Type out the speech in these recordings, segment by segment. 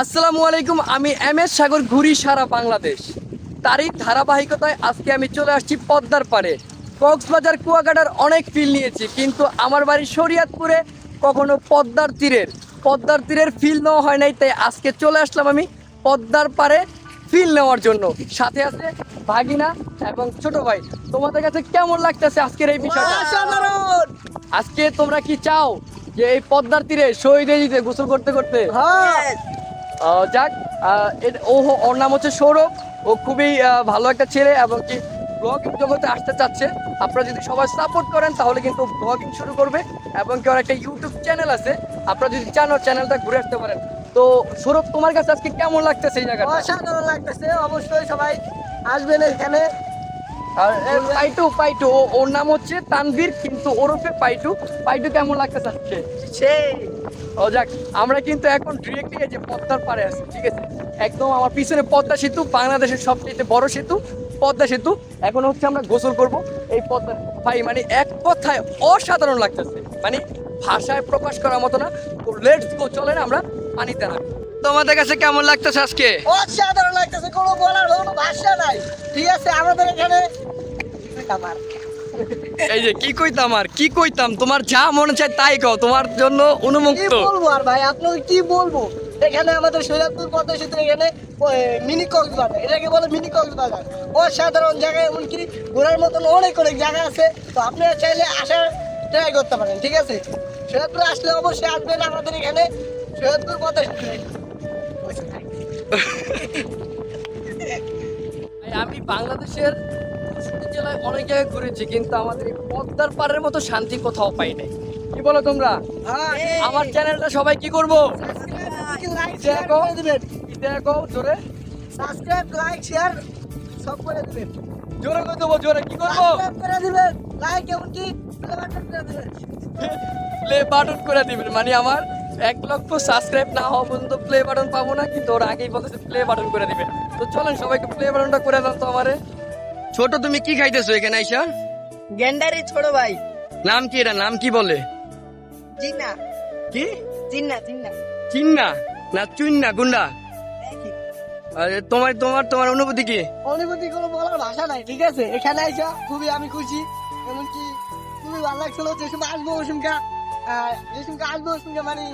আসসালামু আলাইকুম। আমি এম এস সাগর, ঘুরি সারা বাংলাদেশ। তারই ধারাবাহিকতায় আজকে আমি চলে আসছি পদ্মার পাড়ে। কক্সবাজার কুয়াকাটার অনেক ফিল নিয়েছি, কিন্তু আমার বাড়ি শরীয়তপুরে, কখনো পদ্মার তীরের ফিল নেওয়া হয় নাই। তাই আজকে চলে আসলাম আমি পদ্মার পাড়ে ফিল নেওয়ার জন্য। সাথে আছে ভাগিনা এবং ছোট ভাই। তোমাদের কাছে কেমন লাগতেছে আজকের এই বিষয়টা? অসাধারণ। আজকে তোমরা কি চাও যে এই পদ্মার তীরে শহীদ দিতে গোসল করতে করতে? যাক, ওর নাম হচ্ছে সৌরভ। ও খুবই ভালো একটা ছেলে এবং কি ব্লগিং জগতে আসতে চাচ্ছে। আপনারা যদি সবাই সাপোর্ট করেন তাহলে কিন্তু ব্লগিং শুরু করবে, এবং কি ওর একটা ইউটিউব চ্যানেল আছে। আপনারা যদি চান ওর চ্যানেলটা ঘুরে আসতে পারেন। তো সৌরভ, তোমার কাছে আজকে কেমন লাগতেছে এই জায়গাটা? অসাধারণ লাগতেছে। অবশ্যই সবাই আসবেন এখানে। আর পাইটু ওর নাম হচ্ছে তানভীর, কিন্তু ওরফে পাইটু কেমন লাগতেছে আজকে? সেই ও যাক, আমরা কিন্তু এখন ডিরেক্টলি এই যে পদ্মার পাড়ে আছি, ঠিক আছে? একদম আমার পিছনে পদ্মা সেতু, বাংলাদেশের সবচেয়ে বড় সেতু পদ্মা সেতু। এখন হচ্ছে আমরা গোসল করব এই পদ্মা। ভাই মানে এক কথায় অসাধারণ লাগতেছে, মানে ভাষায় প্রকাশ করার মতো না। তো লেটস গো, চলেন আমরা পানিতে নামি। তোমাদের কাছে কেমন লাগতেছে আজকে? অসাধারণ লাগতেছে, কোনো বলার কোনো ভাষা নাই। ঠিক আছে, আমাদের এখানে এই যে কি কইতাম, তোমার যা মনে চায় তাই কও, তোমার জন্য কি উন্মুক্ত। বলবো আর ভাই, আপনাকে কি বলবো। এখানে আমাদের শরীয়তপুর পদ্মা সেতু, এখানে মিনি কক্সবাজার, এটাকে বলে মিনি কক্সবাজার। অসাধারণ জায়গা, এমনকি ঘোরার মতন অনেক অনেক জায়গা আছে। তো আপনারা চাইলে আসার ট্রাই করতে পারেন। ঠিক আছে, শরীয়তপুর আসলে অবশ্যই আসবেন আমাদের এখানে শরীয়তপুর পদ্মা সেতু। আমি বাংলাদেশের ৬৫ জেলায় অনেক জায়গায় ঘুরেছি, কিন্তু আমাদের এই পদ্মার পাড়ের মতো শান্তি কোথাও পাই নাই। কি বলো তোমরা? আমার চ্যানেলটা সবাই কি করবো? দেখো জোরে সাবস্ক্রাইব, লাইক, শেয়ার সব করে দিবেন। জোরে করে দেবো, জোরে কি করবো? সাবস্ক্রাইব করে দিবেন, লাইক এমনকি বেল বাটন করে দিবেন। প্লে বাটন করে দিবেন, মানে আমার ১ লক্ষ সাবস্ক্রাইব না হওয়া পর্যন্ত প্লে বাটন পাবো না, কিন্তু ওরা আগেই বলতেছে প্লে বাটন করে দিবেন। তো চলেন সবাইকে প্লে বাটনটা করে দাও তো আমারে। ছোট, তুমি কি খাইতেছো এখানে আইসা? গেন্ডারি ছোট ভাই। নাম কি? এটা নাম কি বলে? জিন্না কি? জিন্না জিন্না। চিন্না না চুন্না গুন্ডা? আরে তোমার তোমার তোমার অনুভূতি কি? অনুভূতি কোনো বলার ভাষা নাই। ঠিক আছে, এখানে আইসা খুবই আমি খুশি, এমনকি খুবই ভালো লাগছিল। যে সময় আসবো ওই সময়টা আসবো ওই সময়টা মানে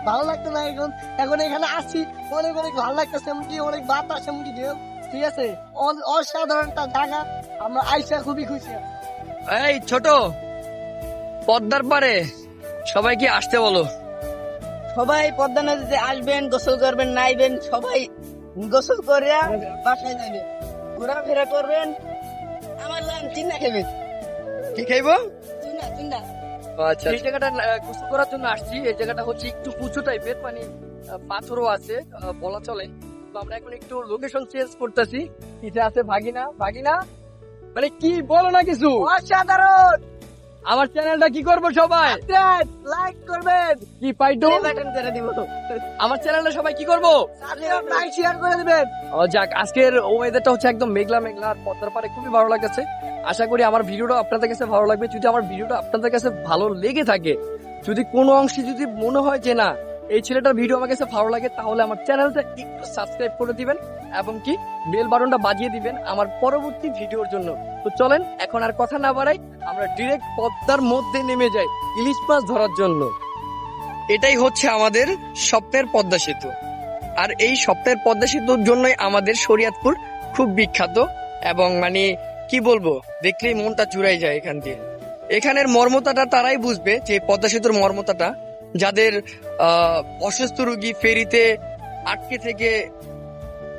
ভালো লাগতো না। এখন এখন এখানে আসছি, অনেক অনেক ভালো লাগতেছে, এমনকি অনেক বাতাস, এমনকি ঢেউ। ঠিক আছে, অসাধারণ একটা জায়গা। আমরা আইসা খুবই খুশি। এই ছোট, পদ্মার পারে সবাই কি আসতে বলো? সবাই পদ্মা নদীতে আসবেন, গোসল করবেন, নাইবেন, সবাই গোসল করে বাসায় যাবেন, ঘোরাফেরা করবেন। আমার নাম চিন্না খেবেন। কি খাইবো? চিন্না চিন্না। আচ্ছা, এই জায়গাটা গোসল করার জন্য আসছি। এই জায়গাটা হচ্ছে একটু উঁচু টাইপের, মানে পাথরও আছে বলা চলে। তো আমরা এখন একটু লোকেশন চেঞ্জ করতেছি। পিছে আছে ভাগিনা মানে কি বলো না কিছু? অসাধারণ। আমার চ্যানেলটা কি করবো সবাই? লাইক করবেন, কি পাইতো বাটন করে দিব। আমার চ্যানেলটা সবাই কি করবো? সাবস্ক্রাইব, লাইক, শেয়ার করে দিবেন। ও যাক, আজকের ওয়েদারটা হচ্ছে একদম মেঘলা মেঘলা, আর পদ্মার পাড়ে খুবই ভালো লাগছে। আশা করি আমার ভিডিওটা আপনাদের কাছে ভালো লাগবে। যদি আমার ভিডিওটা আপনাদের কাছে ভালো লেগে থাকে, যদি কোনো অংশে যদি মনে হয় যে না এই ছেলেটার ভিডিও আমার কাছে ভালো লাগে, তাহলে আমার চ্যানেলটা একটু সাবস্ক্রাইব করে দিবেন এবং কি বেল বাটনটা বাজিয়ে দিবেন আমার পরবর্তী ভিডিওর জন্য। তো চলেন এখন আর কথা না বাড়াই, আমরা ডিরেক্ট পদ্মার মধ্যে নেমে যাই ইলিশ মাছ ধরার জন্য। এটাই হচ্ছে আমাদের স্বপ্নের পদ্মা সেতু, আর এই স্বপ্নের পদ্মা সেতুর জন্যই আমাদের শরীয়তপুর খুব বিখ্যাত। এবং মানে কি বলবো, দেখলেই মনটা জুড়াই যায় এখান দিয়ে। এখানের মর্মতাটা তারাই বুঝবে, যে পদ্মা সেতুর মর্মতাটা, যাদের অসুস্থ রোগী ফেরিতে আটকে থেকে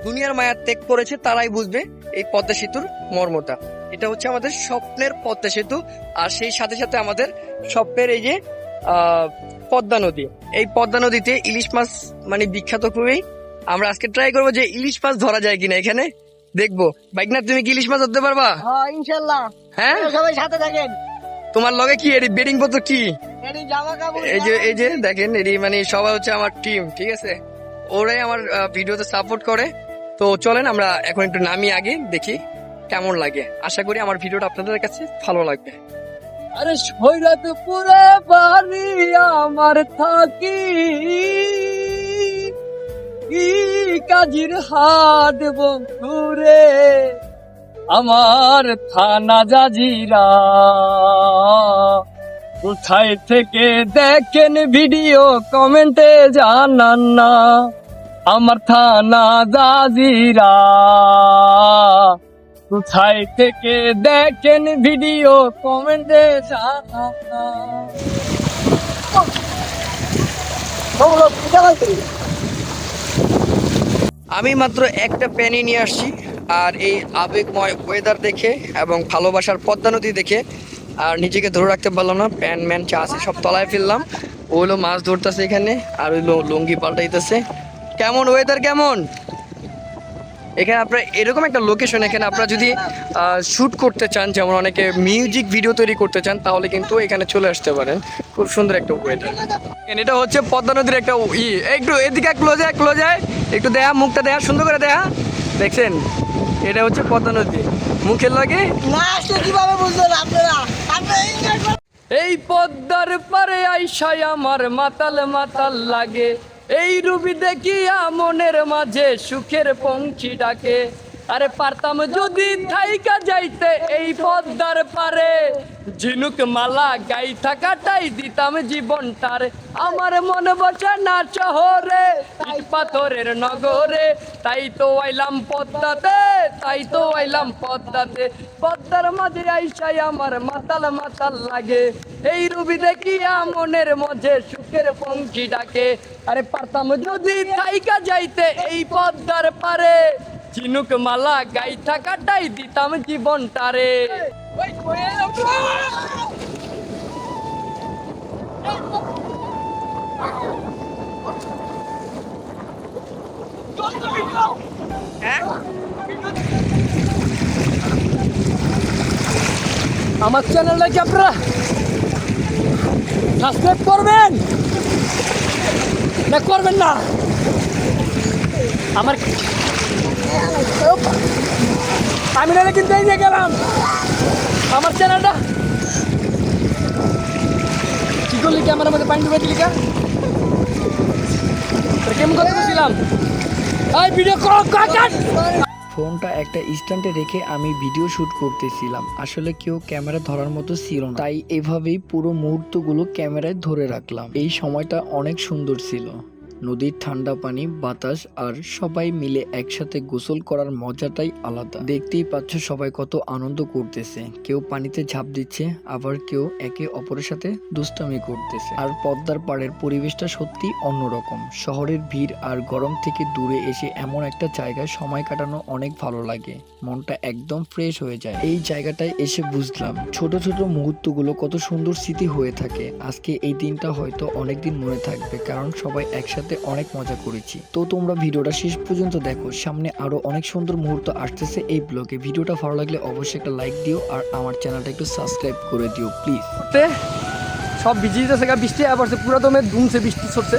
দুনিয়ার মায়া ত্যাগ করেছে, তারাই বুঝবে এই পদ্মা সেতুর মর্মতা। এটা হচ্ছে আমাদের স্বপ্নের পদ্মা সেতু, আর সেই সাথে সাথে আমাদের স্বপ্নের এই যে পদ্মা নদী। এই পদ্মা নদীতে ইলিশ মাছ মানে বিখ্যাত খুবই। আমরা আজকে ট্রাই করবো যে ইলিশ মাছ ধরা যায় কিনা এখানে, দেখবো। বাইকনা, তুমি কি ইলিশ মাছ ধরতে পারবা? হ্যাঁ, ইনশাআল্লাহ। হ্যাঁ, সবাই সাথে থাকেন। তোমার লগে কি এর বেডিং পত্র কি? এই জামা কাপড়, এই যে দেখেন, এরই মানে সবাই হচ্ছে আমার টিম, ঠিক আছে? ওরাই আমার ভিডিওতে সাপোর্ট করে। তো চলেন আমরা এখন একটু নামি, আগে দেখি কেমন লাগে। আশা করি আমার ভিডিওটা আপনাদের কাছে ভালো লাগবে। আরে শরীয়তপুরে বাড়ি আমার থাকি, কি কাজির হাট বন্ধুরে আমার থানা জাজিরা কোথায় থেকে দেখেন ভিডিও কমেন্টে জানান না আমার থানা জাজিরা কোথায় থেকে দেখেন ভিডিও কমেন্টে জানান না। আমি মাত্র একটা প্যানি নিয়ে আসছি আর এই আবেগময় ওয়েদার দেখে এবং ভালোবাসার পদ্মা নদী দেখে আর নিজেকে ধরে রাখতে পারলাম না, প্যান ম্যান চা আছে সব তলায় ফেললাম। ও হলো মাছ ধরতেছে এখানে আর ওই লুঙ্গি পাল্টাইতেছে। কেমন ওয়েদার কেমন? এখানে আপনার এরকম একটা লোকেশন, এখানে আপনারা যদি শ্যুট করতে চান, যেমন অনেকে মিউজিক ভিডিও তৈরি করতে চান, তাহলে কিন্তু এখানে চলে আসতে পারেন। খুব সুন্দর একটা ওয়েদার। এটা হচ্ছে পদ্মা নদীর একটা একটু এদিকে ক্লোজে একটু দেয়া, মুখটা দেয়া, সুন্দর করে দেয়া, দেখছেন? এটা হচ্ছে পদ্মা নদী, মুখের লাগে না আসলে কিভাবে বুঝলেন আপনারা? এই পদ্মার পারে আইসাই আমার মাতাল মাতাল লাগে, এই রুবি দেখিয়া মনের মাঝে সুখের পঙ্খী ডাকে। আরে পারতাম যদি থাইকা যাইতে এই পদ্মার পারে, ঝিনুক মালা গাই থাকাটাই দিতাম জীবনটারে। আমার মন বসে না শহরে ইট পাথরের নগরে, তাই তো আইলাম পদ্মাতে, তাই তো আইলাম পদ্মাতে। পদ্মার মাঝে আইসাই আমার মাতাল মাতাল লাগে, এই রুবি দেখিয়া মনের মাঝে সুখের পঙ্খী ডাকে। আরে পারতাম যদি থাইকা যাইতে এই পদ্মার পারে, ঝিনুক মালা গাই থাকাটাই দিতাম জীবনটারে। আমার চ্যানেলটাকে আপনারা সাবস্ক্রাইব করবেন না করবেন না? আমার আমি না কিন্তু এই যে গেলাম আমার চ্যানেলটা কি করলি, ক্যামেরার মধ্যে পানি ডুবে দিলি, কেমন কথা বলছিলাম? এই ভিডিও ফোনটা একটা স্ট্যান্ডে রেখে আমি ভিডিও শুট করতেছিলাম। আসলে কেউ ক্যামেরা ধরার মতো ছিল না, তাই এভাবেই পুরো মুহূর্তগুলো ক্যামেরায় ধরে রাখলাম। এই সময়টা অনেক সুন্দর ছিল, নদীর ঠান্ডা পানি, বাতাস আর সবাই মিলে একসাথে গোসল করার মজাটাই আলাদা। দেখতেই পাচ্ছ সবাই কত আনন্দ করতেছে, কেউ পানিতে ঝাঁপ দিচ্ছে, আবার কেউ একে অপরের সাথে দুষ্টামি করতেছে। আর পদ্মার পাড়ের পরিবেশটা সত্যি অন্যরকম। শহরের ভিড় আর গরম থেকে দূরে এসে এমন একটা জায়গায় সময় কাটানো অনেক ভালো লাগে, মনটা একদম ফ্রেশ হয়ে যায়। এই জায়গাটায় এসে বুঝলাম ছোট ছোট মুহূর্তগুলো কত সুন্দর স্মৃতি হয়ে থাকে। আজকে এই দিনটা হয়তো অনেকদিন মনে থাকবে, কারণ সবাই একসাথে অনেক মজা করেছি। তো তোমরা ভিডিওটা শেষ পর্যন্ত দেখো, সামনে আরো অনেক সুন্দর মুহূর্ত আসতেছে এই ব্লগে। ভিডিওটা ভালো লাগলে অবশ্যই একটা লাইক দিও আর আমার চ্যানেলটা একটু সাবস্ক্রাইব করে দিও প্লিজ। সব ভিজে যেতেছে, বৃষ্টি পড়ছে, পুরো দমে ধুমছে, বৃষ্টি ছড়ছে,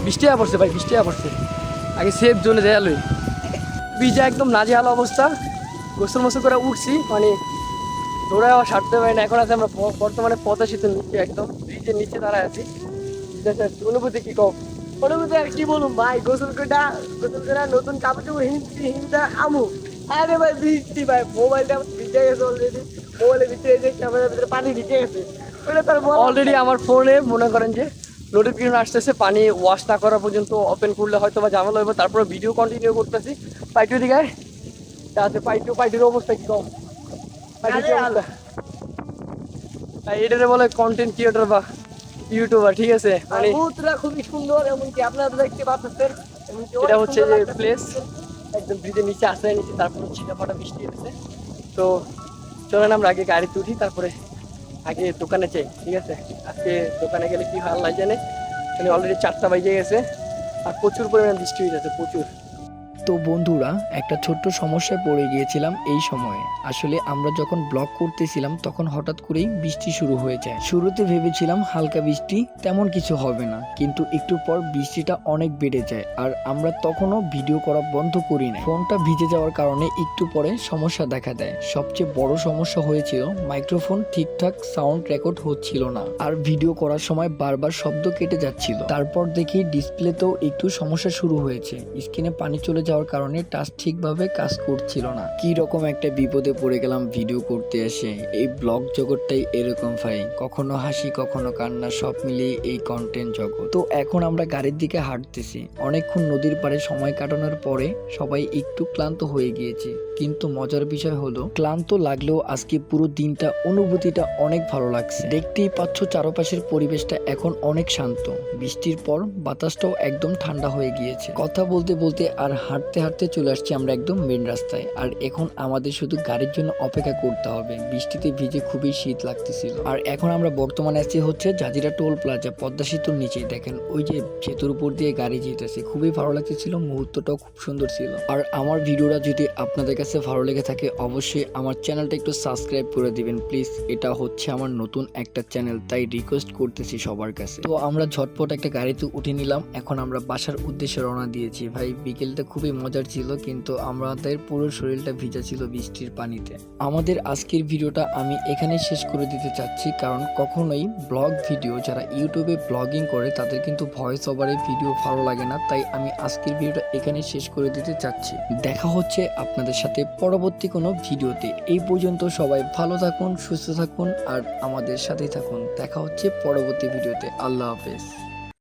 বৃষ্টি পড়ছে ভাই, বৃষ্টি পড়ছে। আগে সেফ জোনে যাই লই, ভিজা একদম নাজেহাল অবস্থা। গোসল মোসল করে উঠছি, মানে দৌড়ায় আবার সারতে পারি না। এখন আছে আমরা বর্তমানে পদ্মা সেতুর নিচে, একদম ব্রিজের নিচে দাঁড়ায় আছি। অনুভূতি কি কম? অনুভূতি আর কি বলুন ভাই, গোসল করে নতুন কাপড় চোপড় হিন্দা আমু। আরে ভাই বৃষ্টি ভাই, মোবাইলটা ভিজে গেছে অলরেডি, মোবাইলের ভিতরে যে ক্যামেরার ভিতরে পানি ঢুকে গেছে। ওটা তার অলরেডি আমার ফোনে মনে করেন যে নোটিফিকেশন আসতেছে, পানি ওয়াশ না করা পর্যন্ত ওপেন করলে হয়তো বা ঝামেলা হইব। তারপরে ভিডিও কন্টিনিউ করতেছি। পাইটু দিকে আছে, পাইটুর অবস্থা কি কম? এটারে বলে কন্টেন্ট ক্রিয়েটর বা ইউটিউবার, ঠিক আছে? মানে মুহূর্তটা খুবই সুন্দর, এমনকি আপনারা দেখতে পাচ্ছেন। এটা হচ্ছে যে প্লেস একদম ব্রিজের নিচে আসে, নিচে তারপরে ছিটাফাটা বৃষ্টি হচ্ছে। তো চলেন আমরা আগে গাড়িতে উঠি, তারপরে আগে দোকানে চাই, ঠিক আছে? আজকে দোকানে গেলে কি ভালো লাগে জানে, মানে অলরেডি 4টা বাজে গেছে আর প্রচুর পরিমাণে বৃষ্টি হয়ে যাচ্ছে, প্রচুর। তো বন্ধুরা, একটা ছোট্ট সমস্যায় পড়ে গিয়েছিলাম এই সময়ে। আসলে আমরা যখন ব্লগ করতেছিলাম তখন হঠাৎ করেই বৃষ্টি শুরু হয়ে যায়। শুরুতে ভেবেছিলাম হালকা বৃষ্টি, তেমন কিছু হবে না, কিন্তু একটু পর বৃষ্টিটা অনেক বেড়ে যায় আর আমরা তখনও ভিডিও করা বন্ধ করি না। ফোনটা ভিজে যাওয়ার কারণে একটু পরে সমস্যা দেখা দেয়। সবচেয়ে বড় সমস্যা হয়েছিল মাইক্রোফোন ঠিকঠাক সাউন্ড রেকর্ড হচ্ছিল না আর ভিডিও করার সময় বারবার শব্দ কেটে যাচ্ছিল। তারপর দেখি ডিসপ্লেতেও একটু সমস্যা শুরু হয়েছে। স্ক্রিনে পানি চলে যাওয়ার কারণে টাচ ঠিকভাবে কাজ করছিল না। কি রকম একটা বিপদে পড়ে গেলাম ভিডিও করতে এসে। এই ব্লগ জগৎটাই এরকম ভাই, কখনো হাসি কখনো কান্না, সব মিলিয়ে এই কন্টেন্ট জগৎ। তো এখন আমরা গাড়ির দিকে হাঁটতেছি। অনেকক্ষণ নদীর পাড়ে সময় কাটানোর পরে সবাই একটু ক্লান্ত হয়ে গিয়েছে, কিন্তু মজার বিষয় হলো ক্লান্ত লাগলেও আজকে পুরো দিনটা অনুভূতিটা অনেক ভালো লাগছে। দেখতেই পাচ্ছ চারপাশের পরিবেশটা এখন অনেক শান্ত। বৃষ্টির পর বাতাসটাও একদম ঠান্ডা হয়ে গিয়েছে। কথা বলতে বলতে আর হাঁটতে হাঁটতে চলে আসছি আমরা একদম মেন রাস্তায়। আর এখন আমাদের শুধু গাড়ির জন্য অপেক্ষা করতে হবে। বৃষ্টিতে ভিজে খুবই শীত লাগতেছিল। আর এখন আমরা বর্তমানে আছি হচ্ছে জাজিরা টোল প্লাজা, পদ্মা সেতুর নিচেই। দেখেন ওই যে সেতুর উপর দিয়ে গাড়ি যেতেছে, খুবই ভালো লাগতেছিল, মুহূর্তটাও খুব সুন্দর ছিল। আর আমার ভিডিওটা যদি আপনাদের কাছে ভালো লেগে থাকে অবশ্যই আমার চ্যানেলটা একটু সাবস্ক্রাইব করে দিবেন প্লিজ। এটা হচ্ছে আমার নতুন একটা চ্যানেল, তাই রিকোয়েস্ট করতেছি সবার কাছে। তো আমরা ঝটপট একটা গাড়িতে উঠে নিলাম। এখন আমরা বাসার উদ্দেশ্যে রওনা দিয়েছি। ভাই বিকেলটা খুবই মজার ছিল, কিন্তু আমাদের পুরো শরীরটা ভিজা ছিল বৃষ্টির পানিতে। আমাদের আজকের ভিডিওটা আমি এখানে শেষ করে দিতে চাচ্ছি, কারণ কখনোই ব্লগ ভিডিও যারা ইউটিউবে ব্লগিং করে তাদের কিন্তু ভয়েস ওভারে ভিডিও ভালো লাগে না। তাই আমি আজকের ভিডিওটা এখানে শেষ করে দিতে চাচ্ছি। দেখা হচ্ছে আপনাদের সাথে পরবর্তী কোনো ভিডিওতে। এই পর্যন্ত সবাই ভালো থাকুন, সুস্থ থাকুন আর আমাদের সাথেই থাকুন। দেখা হচ্ছে পরবর্তী ভিডিওতে। আল্লাহ হাফেজ।